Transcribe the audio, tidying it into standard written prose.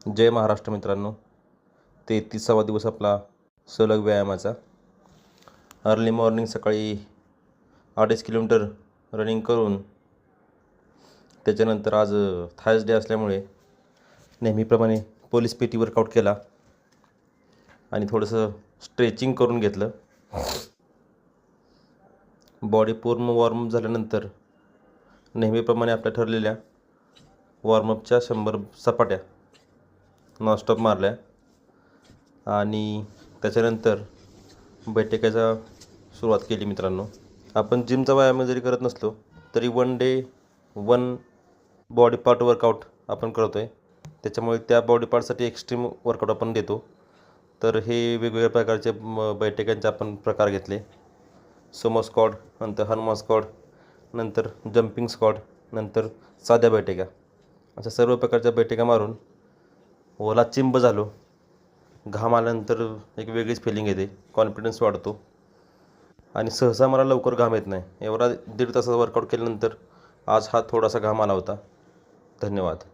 जय महाराष्ट्र मित्रांनो. 33वा दिवस आपला सलग व्यायामाचा. अर्ली मॉर्निंग सकाळी 2.5 किलोमीटर रनिंग करून त्याच्यानंतर आज थर्सडे असल्यामुळे नेहमीप्रमाणे पोलीस पेटी वर्कआउट केला आणि थोडंसं स्ट्रेचिंग करून घेतलं. बॉडी पूर्ण वॉर्मअप झाल्यानंतर नेहमीप्रमाणे आपल्या ठरलेल्या वॉर्मअपच्या 100 सपाट्या नॉनस्टॉप मारल्या आणि त्याच्यानंतर बैठकाचा सुरुवात केली. मित्रांनो, आपण जिमचा व्यायाम जरी करत नसलो तरी 1 डे 1 बॉडी पार्ट वर्कआउट आपण करतो आहे. त्याच्यामुळे त्या बॉडी पार्टसाठी एक्स्ट्रीम वर्कआउट आपण देतो. तर हे वेगवेगळ्या प्रकारचे बैठकांचे आपण प्रकार घेतले. सुमो स्क्वॉट, नंतर हनुमान स्क्वॉट, नंतर जम्पिंग स्क्वॉट, नंतर साध्या बैठका, अशा सर्व प्रकारच्या बैठका मारून ओला चिंब झालो. घाम आल्यानंतर एक वेगळीच फिलिंग येते, कॉन्फिडन्स वाढतो आणि सहसा मला लवकर घाम येत नाही. एवढा 1.5 तासाचा वर्कआउट केल्यानंतर आज हा थोडासा घाम आला होता. धन्यवाद.